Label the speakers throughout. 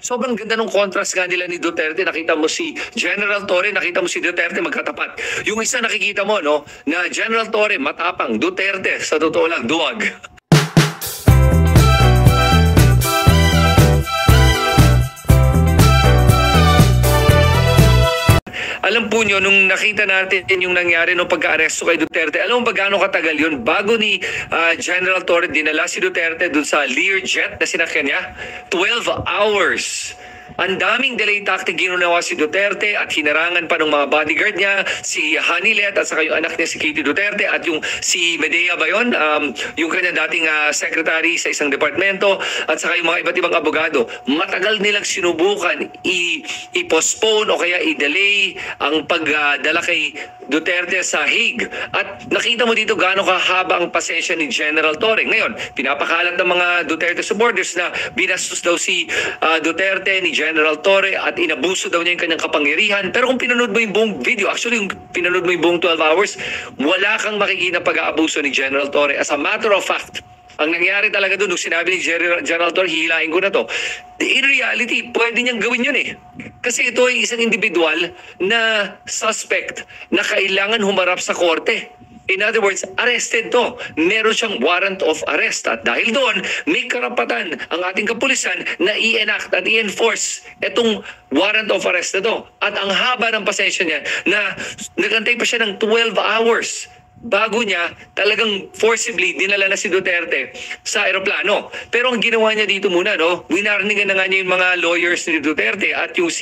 Speaker 1: Sobrang ganda ng contrast nga nila ni Duterte. Nakita mo si General Torre, nakita mo si Duterte magkatapat. Yung isa nakikita mo, no, na General Torre matapang, Duterte sa totoo lang duwag. Alam po nyo, nung nakita natin yung nangyari nung pagka-aresto kay Duterte, alam mo ba gaano katagal yun? Bago ni General Torre dinala si Duterte dun sa Learjet na sinakyan niya, 12 hours. Ang daming delay tactic ginawa si Duterte at hinarangan pa ng mga bodyguard niya, si Hanilet at saka yung anak niya si Katie Duterte at yung si Medea ba yun? Yung kanya dating secretary sa isang departamento at saka yung mga iba't ibang abogado. Matagal nilang sinubukan i-postpone o kaya i-delay ang pagdala kay Duterte sa Hague. At nakita mo dito gaano kahaba ang pasensya ni General Torre. Ngayon, pinapakalat ng mga Duterte supporters na binastos daw si Duterte ni General Torre at inabuso daw niya yung kanyang kapangyarihan. Pero kung pinanood mo yung buong video, actually yung pinanood mo yung buong 12 hours, wala kang makikita pag-aabuso ni General Torre. As a matter of fact, ang nangyari talaga doon, nung sinabi ni General Torre, hihilahin ko na to. In reality, pwede niyang gawin yun eh. Kasi ito ay isang individual na suspect na kailangan humarap sa korte. In other words, arrested to. Meron siyang warrant of arrest. At dahil doon, may karapatan ang ating kapulisan na i-enact at i-enforce itong warrant of arrest na to. At ang haba ng pasensya niya na nagantay pa siya ng 12 hours bago niya talagang forcibly dinala na si Duterte sa aeroplano. Pero ang ginawa niya dito muna, no, winarningan na nga niya yung mga lawyers ni Duterte at yung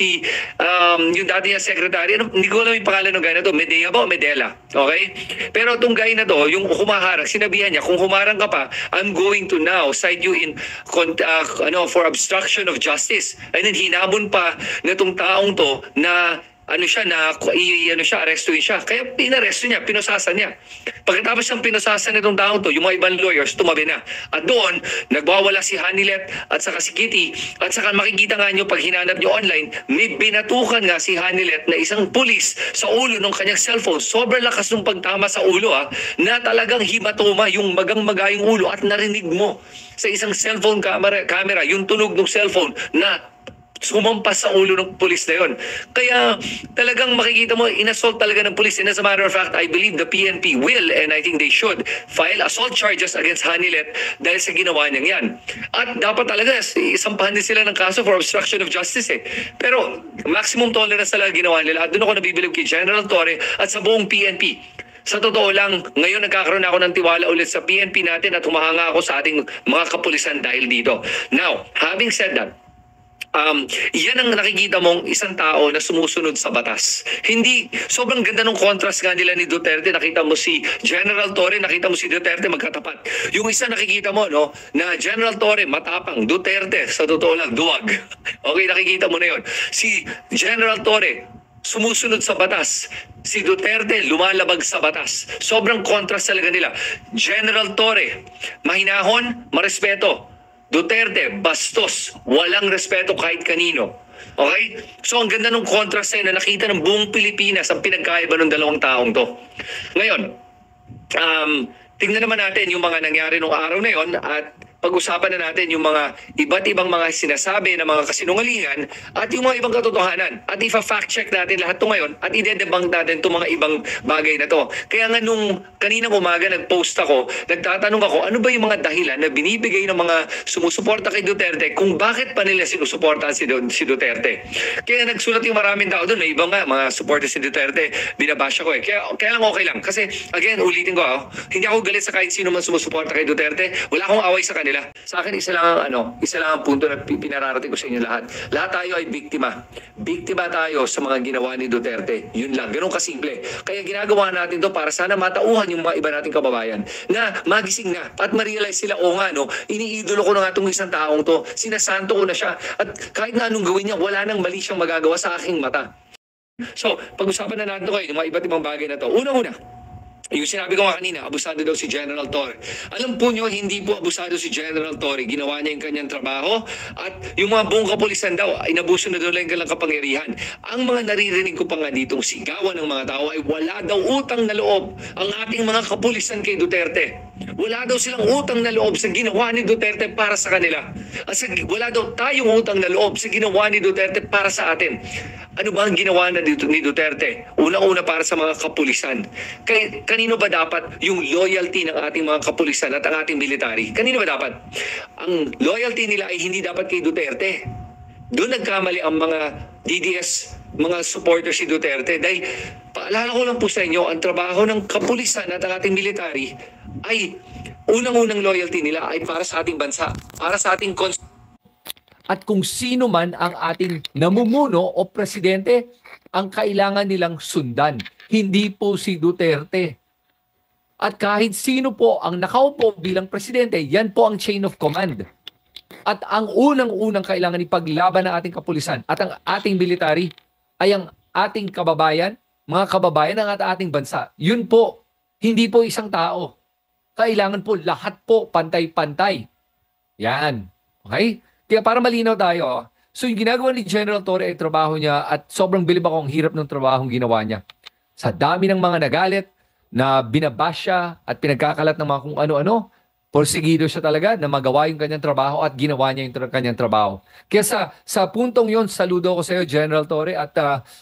Speaker 1: yung dati niya secretary, hindi ko alam yung pangalan ng guy na to, Medea ba o Medela? Okay? Pero itong guy na to, yung humaharang, sinabihan niya, kung humarang ka pa, I'm going to now cite you in for obstruction of justice. And then hinabon pa na itong taong to na arrestuin siya. Kaya pinaresto niya, pinosasan niya. Pagkatapos siyang pinosasan nitong taong to, yung mga ibang lawyers, tumabi na. At doon, nagwawala si Hanilet at saka si Kitty. At saka makikita nga nyo, pag hinanap nyo online, may binatukan nga si Hanilet na isang pulis sa ulo ng kanyang cellphone. Sobrang lakas ng pagtama sa ulo, na talagang hematoma, yung magang-maga yung ulo at narinig mo sa isang cellphone camera yung tunog ng cellphone na sumampas sa ulo ng pulis na yun. Kaya talagang makikita mo, inassault talaga ng pulis. And as a matter of fact, I believe the PNP will, and I think they should, file assault charges against Hanilet dahil sa ginawa niyang yan. At dapat talaga, isampahan din sila ng kaso for obstruction of justice eh. Pero maximum tolerance talaga ginawa nila. At doon ako nabibilib kay General Torre at sa buong PNP. Sa totoo lang, ngayon nagkakaroon ako ng tiwala ulit sa PNP natin at humahanga ako sa ating mga kapulisan dahil dito. Now, having said that, yan ang nakikita mong isang tao na sumusunod sa batas. Hindi, sobrang ganda ng contrast nga nila ni Duterte. Nakita mo si General Torre, nakita mo si Duterte magkatapat. Yung isa nakikita mo, no, na General Torre matapang, Duterte sa totoo lang duwag. Okay, nakikita mo na yon. Si General Torre sumusunod sa batas. Si Duterte lumalabag sa batas. Sobrang contrast talaga nila. General Torre, mahinahon, marespeto. Duterte, bastos, walang respeto kahit kanino. Okay? So ang ganda ng contrast na nakita ng buong Pilipinas ang pinagkaiba ng dalawang taong to. Ngayon, tingnan naman natin yung mga nangyari nung araw na yon at pag-usapan na natin yung mga iba't ibang mga sinasabi na mga kasinungalingan at yung mga ibang katotohanan. At ifa-fact check natin lahat to ngayon at ide-debunk natin itong mga ibang bagay na to. Kaya nga nung kaninang umaga nag-post ako, nagtatanong ako, ano ba yung mga dahilan na binibigay ng mga sumusuporta kay Duterte kung bakit pa nila sinusuportahan si Duterte. Kaya nagsulat yung maraming tao doon. May ibang nga, mga supporters si Duterte, binabasya ko eh. Kaya lang okay lang. Kasi again, ulitin ko hindi ako galit sa kahit sino man sumusuporta kay Duterte. Wala akong away sa kanila. Sa akin, isa lang ang punto na pinararating ko sa inyo lahat. Lahat tayo ay biktima. Biktima tayo sa mga ginawa ni Duterte. Yun lang. Ganun kasimple. Kaya ginagawa natin to para sana matauhan yung mga iba nating kababayan na magising na at ma-realize sila, iniidolo ko na nga itong isang taong to. Sinasanto ko na siya. At kahit na anong gawin niya, wala nang mali siyang magagawa sa aking mata. So, pag-usapan na natin kayo yung mga iba't ibang bagay na to. Una-una, yung sinabi ko nga kanina, abusado daw si General Torre. Alam po nyo, hindi po abusado si General Torre. Ginawa niya yung kanyang trabaho at yung mga buong kapulisan daw, inabuso na daw lang kanilang kapangyarihan. Ang mga naririnig ko pa nga ditong sigawan ng mga tao ay wala daw utang na loob ang ating mga kapulisan kay Duterte. Wala daw silang utang na loob sa ginawa ni Duterte para sa kanila. Wala daw tayong utang na loob sa ginawa ni Duterte para sa atin. Ano ba ang ginawa na dito ni Duterte? Unang-una para sa mga kapulisan. Kanino ba dapat yung loyalty ng ating mga kapulisan at ang ating military? Kanino ba dapat? Ang loyalty nila ay hindi dapat kay Duterte. Doon nagkamali ang mga DDS, mga supporters si Duterte. Dahil paalala ko lang po sa inyo, ang trabaho ng kapulisan at ang ating military ay unang-unang loyalty nila ay para sa ating bansa, para sa ating at kung sino man ang ating namumuno o presidente, ang kailangan nilang sundan. Hindi po si Duterte. At kahit sino po ang nakaupo bilang presidente, yan po ang chain of command. At ang unang-unang kailangan ipaglaban ng ating kapulisan at ang ating military ay ang ating kababayan, mga kababayan ng ating bansa. Yun po, hindi po isang tao. Kailangan po lahat po pantay-pantay. Yan. Okay? Kaya para malinaw tayo, so yung ginagawa ni General Torre ay trabaho niya at sobrang bilib ako ang hirap ng trabahong ginawa niya. Sa dami ng mga nagalit na binabasya at pinagkakalat ng mga kung ano-ano, porsigido siya talaga na magawa yung kanyang trabaho at ginawa niya yung kanyang trabaho. Kaya sa puntong yon, saludo ko sa iyo, General Torre, at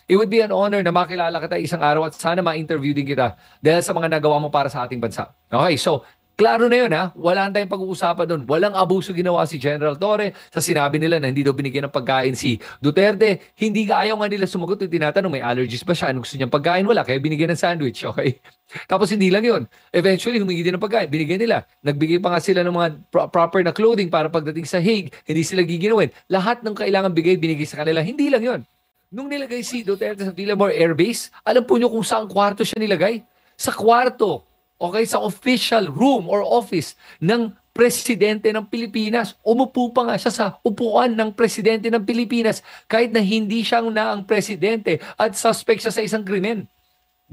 Speaker 1: it would be an honor na makilala kita isang araw at sana ma-interview din kita dahil sa mga nagawa mo para sa ating bansa. Okay, so klaro na yun ha, wala tayong pag-uusapan doon. Walang abuso ginawa si General Torre sa sinabi nila na hindi daw binigyan ng pagkain si Duterte. Hindi ayaw nga nila sumagot yung tinatanong, may allergies ba siya? Anong gusto niyang pagkain? Wala, kaya binigyan ng sandwich, okay? Tapos hindi lang yun. Eventually, humingi din ng pagkain, binigyan nila. Nagbigay pa nga sila ng mga proper na clothing para pagdating sa Hague, hindi sila giginawin. Lahat ng kailangan bigay, binigay sa kanila. Hindi lang yun. Nung nilagay si Duterte sa Villamor Air Base, alam po niyo kung saan kwarto siya nilagay? Sa kwarto. Okay, sa official room or office ng presidente ng Pilipinas. Umupo pa nga siya sa upuan ng presidente ng Pilipinas kahit na hindi siyang na ang presidente at suspect siya sa isang krimen.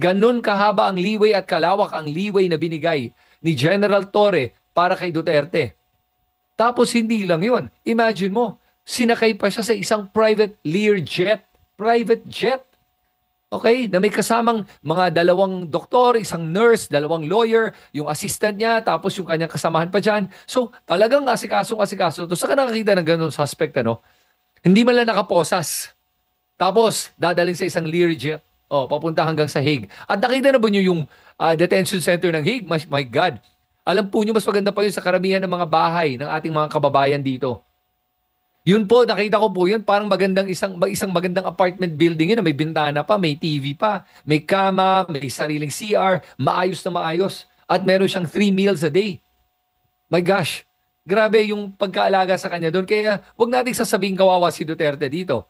Speaker 1: Ganon kahaba ang leeway at kalawak ang leeway na binigay ni General Torre para kay Duterte. Tapos hindi lang yun. Imagine mo, sinakay pa siya sa isang private Learjet. Private jet. Okay, na may kasamang mga dalawang doktor, isang nurse, dalawang lawyer, yung assistant niya, tapos yung kanyang kasamahan pa dyan. So, talagang asikaso. So, saan ka nakakita ng ganun suspect, ano? Hindi man lang nakaposas. Tapos, dadalhin sa isang Learjet. Papunta hanggang sa Hague. At nakita na ba niyo yung detention center ng Hague? My God. Alam po niyo, mas maganda pa yun sa karamihan ng mga bahay ng ating mga kababayan dito. Yun po, nakita ko po yun, parang isang magandang apartment building yun na may bintana pa, may TV pa, may kama, may sariling CR, maayos na maayos. At meron siyang 3 meals a day. My gosh, grabe yung pagkaalaga sa kanya doon. Kaya wag nating sasabing kawawa si Duterte dito.